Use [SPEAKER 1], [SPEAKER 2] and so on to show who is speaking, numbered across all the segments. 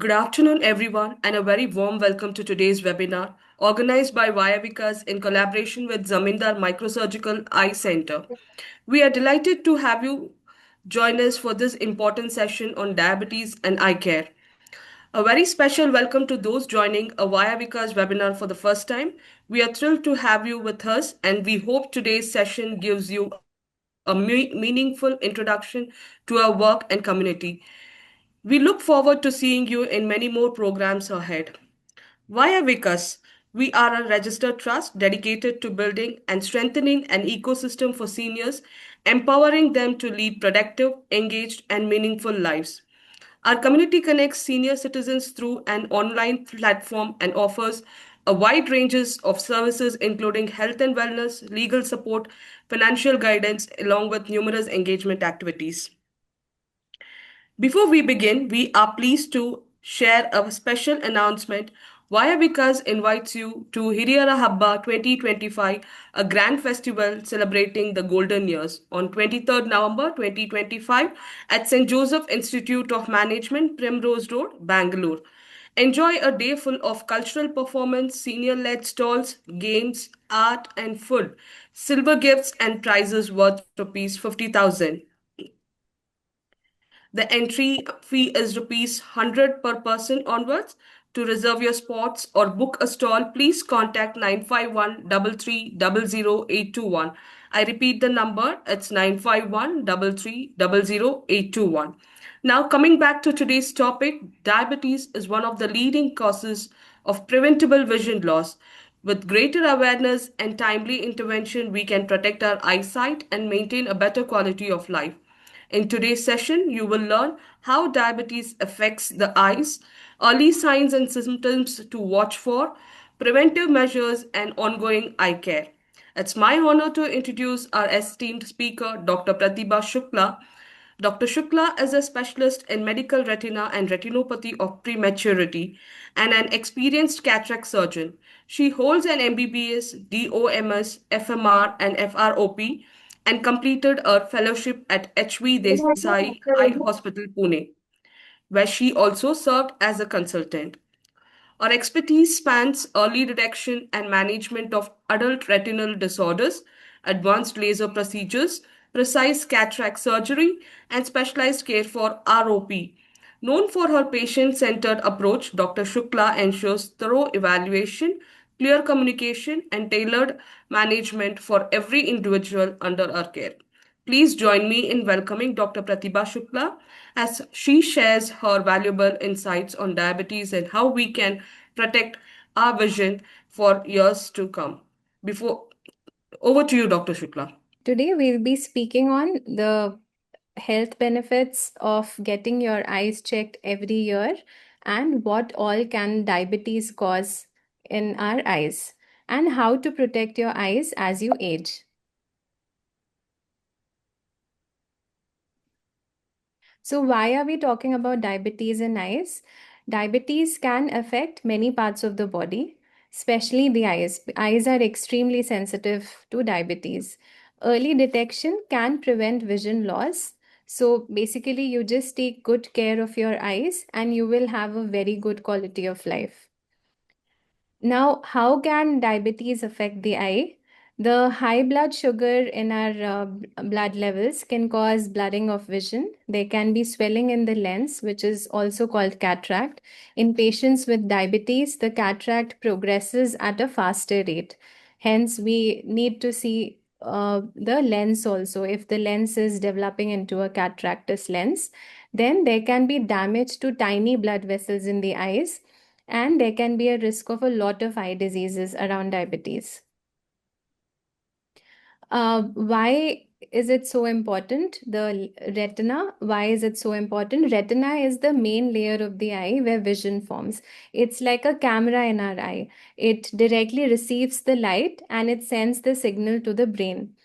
[SPEAKER 1] Good afternoon, everyone, and a very warm welcome to today's webinar, organized by Vayah Vikas in collaboration with Zamindar Microsurgical Eye Center. We are delighted to have you join us for this important session on diabetes and eye care. A very special welcome to those joining a Vayah Vikas webinar for the first time. We are thrilled to have you with us, and we hope today's session gives you a meaningful introduction to our work and community. We look forward to seeing you in many more programs ahead. Via Vikas, we are a registered trust dedicated to building and strengthening an ecosystem for seniors, empowering them to lead productive, engaged, and meaningful lives. Our community connects senior citizens through an online platform and offers a wide ranges of services including health and wellness, legal support, financial guidance, along with numerous engagement activities. Before we begin, we are pleased to share a special announcement. Vaya Vikas invites you to Hiriyara Habba 2025, a grand festival celebrating the golden years on 23rd November 2025 at St. Joseph Institute of Management, Primrose Road, Bangalore. Enjoy a day full of cultural performance, senior-led stalls, games, art, and food. Silver gifts and prizes worth rupees 50,000. The entry fee is rupees 100 per person onwards. To reserve your spots or book a stall, please contact 951 33 I repeat the number, it's 951 33 Now, coming back to today's topic, diabetes is one of the leading causes of preventable vision loss. With greater awareness and timely intervention, we can protect our eyesight and maintain a better quality of life. In today's session, you will learn how diabetes affects the eyes, early signs and symptoms to watch for, preventive measures, and ongoing eye care. It's my honor to introduce our esteemed speaker, Dr. Pratiba Shukla. Dr. Shukla is a specialist in medical retina and retinopathy of prematurity and an experienced cataract surgeon. She holds an MBBS, DOMS, FMR, and FROP and completed a fellowship at HV Desai Eye Hospital, Pune, where she also served as a consultant. Our expertise spans early detection and management of adult retinal disorders, advanced laser procedures, precise cataract surgery, and specialized care for ROP. Known for her patient centered approach, Dr. Shukla ensures thorough evaluation, clear communication, and tailored management for every individual under her care. Please join me in welcoming Dr. Pratiba Shukla as she shares her valuable insights on diabetes and how we can protect our vision for years to come. Before Over to you, Dr. Shukla.
[SPEAKER 2] Today, we'll be speaking on the health benefits of getting your eyes checked every year and what all can diabetes cause in our eyes and how to protect your eyes as you age. So, why are we talking about diabetes in eyes? Diabetes can affect many parts of the body, especially the eyes. Eyes are extremely sensitive to diabetes. Early detection can prevent vision loss. So, basically, you just take good care of your eyes and you will have a very good quality of life. Now, how can diabetes affect the eye? The high blood sugar in our blood levels can cause blurring of vision. There can be swelling in the lens, which is also called cataract. In patients with diabetes, the cataract progresses at a faster rate. Hence, we need to see the lens also. If the lens is developing into a cataractous lens, then there can be damage to tiny blood vessels in the eyes and there can be a risk of a lot of eye diseases around diabetes. Why is it so important? The retina, why is it so important? Retina is the main layer of the eye where vision forms. It's like a camera in our eye. It directly receives the light and it sends the signal to the brain.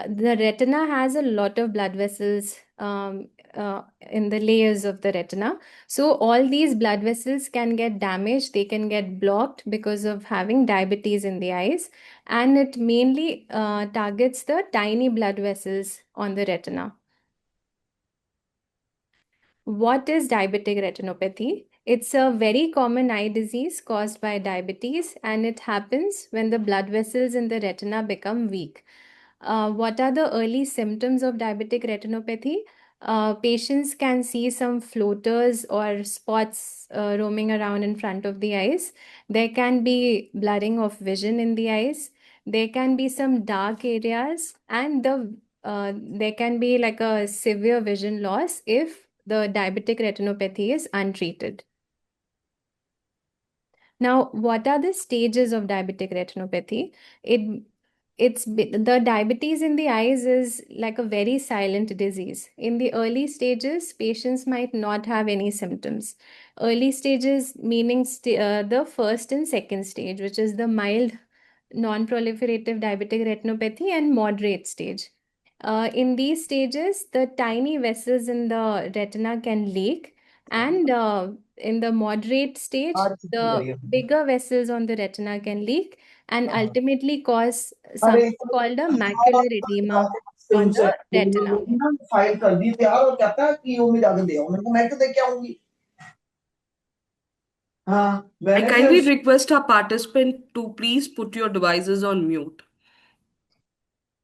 [SPEAKER 2] The retina has a lot of blood vessels in the layers of the retina. So all these blood vessels can get damaged, they can get blocked because of having diabetes in the eyes, and it mainly targets the tiny blood vessels on the retina. What is diabetic retinopathy? It's a very common eye disease caused by diabetes, and it happens when the blood vessels in the retina become weak. What are the early symptoms of diabetic retinopathy? Patients can see some floaters or spots roaming around in front of the eyes. There can be blurring of vision in the eyes. There can be some dark areas, and there can be like a severe vision loss if the diabetic retinopathy is untreated. Now, what are the stages of diabetic retinopathy? It the diabetes in the eyes is like a very silent disease. In the early stages, patients might not have any symptoms. Early stages meaning the first and second stage, which is the mild non-proliferative diabetic retinopathy and moderate stage. In these stages, the tiny vessels in the retina can leak, and in the moderate stage, the bigger vessels on the retina can leak and ultimately cause
[SPEAKER 3] अरे
[SPEAKER 2] something called a macular edema
[SPEAKER 3] से
[SPEAKER 2] on
[SPEAKER 3] उनसे
[SPEAKER 2] the retina.
[SPEAKER 3] लोग ना file कर दी थी यार और कहता है कि वो में जाके दे आओ मेरे को मैं तो देख के आऊंगी हाँ
[SPEAKER 1] I
[SPEAKER 3] मैंने फिर
[SPEAKER 1] kindly request our participant to please put your devices on mute.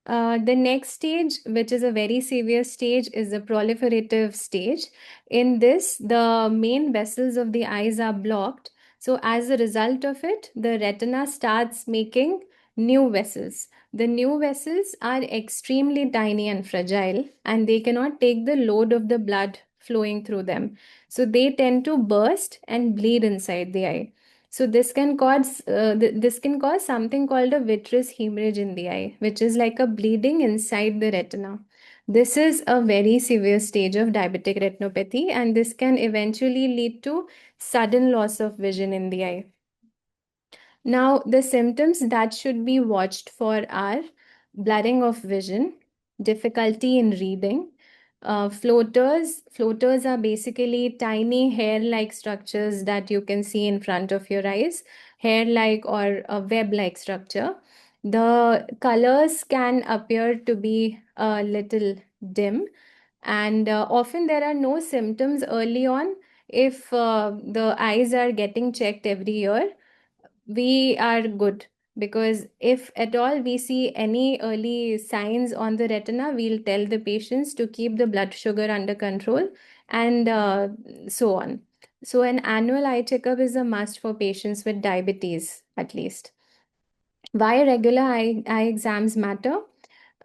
[SPEAKER 2] The next stage, which is a very severe stage, is the proliferative stage. In this, the main vessels of the eyes are blocked. So, as a result of it, the retina starts making new vessels. The new vessels are extremely tiny and fragile, and they cannot take the load of the blood flowing through them. So, they tend to burst and bleed inside the eye. So this can cause something called a vitreous hemorrhage in the eye, which is like a bleeding inside the retina. This is a very severe stage of diabetic retinopathy, and this can eventually lead to sudden loss of vision in the eye. Now, the symptoms that should be watched for are blurring of vision, difficulty in reading. Floaters are basically tiny hair-like structures that you can see in front of your eyes, hair-like or a web-like structure. The colors can appear to be a little dim, and often there are no symptoms early on if the eyes are getting checked every year. We are good, because if at all we see any early signs on the retina, we'll tell the patients to keep the blood sugar under control, and so on. So an annual eye checkup is a must for patients with diabetes, at least. Why regular eye exams matter?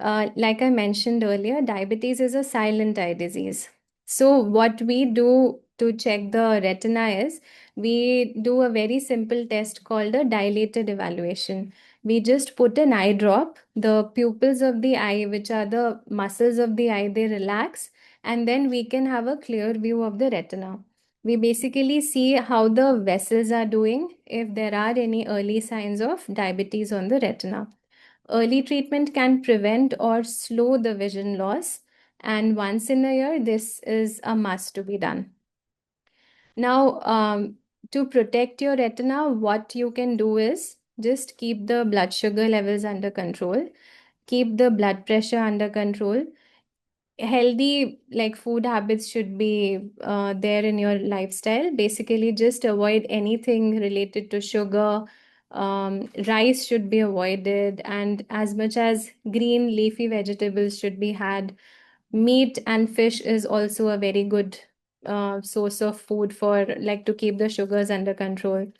[SPEAKER 2] Like I mentioned earlier, diabetes is a silent eye disease. So, what we do to check the retina is we do a very simple test called a dilated evaluation. We just put an eye drop, the pupils of the eye, which are the muscles of the eye, they relax, and then we can have a clear view of the retina. We basically see how the vessels are doing, if there are any early signs of diabetes on the retina. Early treatment can prevent or slow the vision loss, and once in a year, this is a must to be done. Now, to protect your retina, what you can do is just keep the blood sugar levels under control, keep the blood pressure under control. Healthy like food habits should be there in your lifestyle. Basically, just avoid anything related to sugar. Rice should be avoided, and as much as green leafy vegetables should be had. Meat and fish is also a very good source of food for like to keep the sugars under control.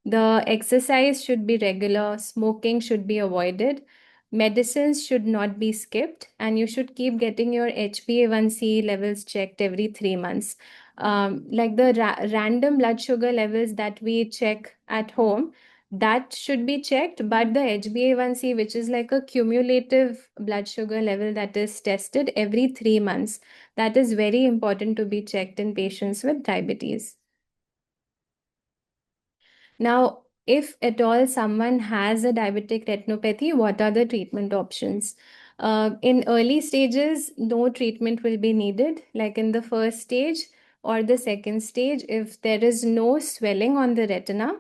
[SPEAKER 2] The exercise should be regular, smoking should be avoided, medicines should not be skipped, and you should keep getting your HbA1c levels checked every 3 months. Like the random blood sugar levels that we check at home, that should be checked, but the HbA1c, which is like a cumulative blood sugar level that is tested every 3 months, that is very important to be checked in patients with diabetes. Now, if at all someone has a diabetic retinopathy, what are the treatment options? In early stages, no treatment will be needed. Like in the first stage or the second stage, if there is no swelling on the retina,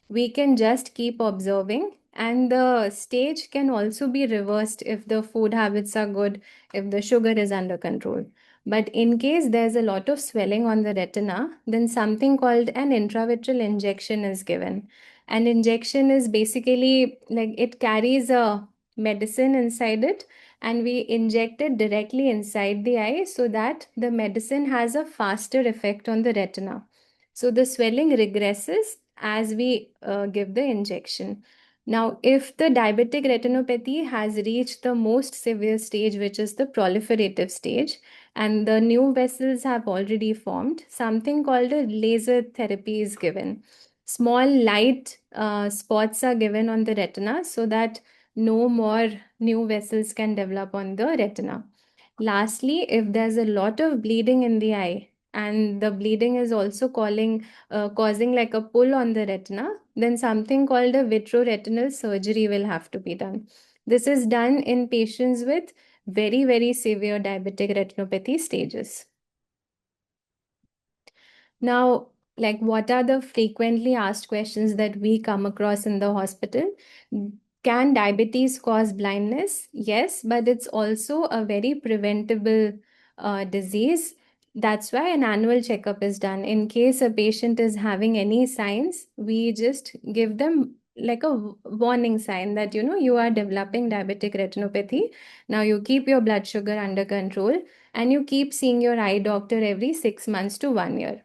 [SPEAKER 2] we can just keep observing. And the stage can also be reversed if the food habits are good, if the sugar is under control. But in case there's a lot of swelling on the retina, then something called an intravitreal injection is given. An injection is basically like it carries a medicine inside it, and we inject it directly inside the eye so that the medicine has a faster effect on the retina. So the swelling regresses as we give the injection. Now, if the diabetic retinopathy has reached the most severe stage, which is the proliferative stage, and the new vessels have already formed, something called a laser therapy is given. Small light spots are given on the retina so that no more new vessels can develop on the retina. Lastly, if there's a lot of bleeding in the eye and the bleeding is also causing like a pull on the retina, then something called a vitreoretinal surgery will have to be done. This is done in patients with very, very severe diabetic retinopathy stages. Now, like, what are the frequently asked questions that we come across in the hospital? Can diabetes cause blindness? Yes, but it's also a very preventable disease. That's why an annual checkup is done. In case a patient is having any signs, we just give them like a warning sign that you are developing diabetic retinopathy. Now you keep your blood sugar under control and you keep seeing your eye doctor every 6 months to 1 year.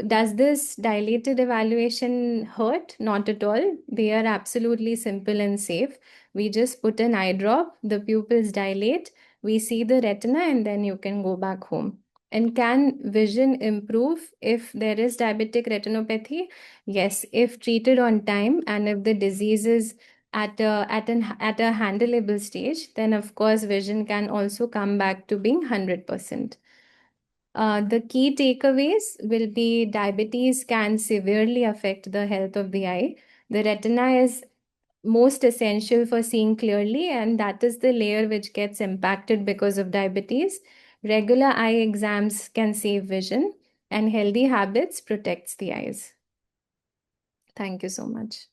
[SPEAKER 2] Does this dilated evaluation hurt? Not at all. They are absolutely simple and safe. We just put an eye drop, the pupils dilate, we see the retina, and then you can go back home. And can vision improve if there is diabetic retinopathy? Yes, if treated on time and if the disease is at a handleable stage, then of course vision can also come back to being 100%. The key takeaways will be diabetes can severely affect the health of the eye. The retina is most essential for seeing clearly, and that is the layer which gets impacted because of diabetes. Regular eye exams can save vision, and healthy habits protects the eyes. Thank you so much.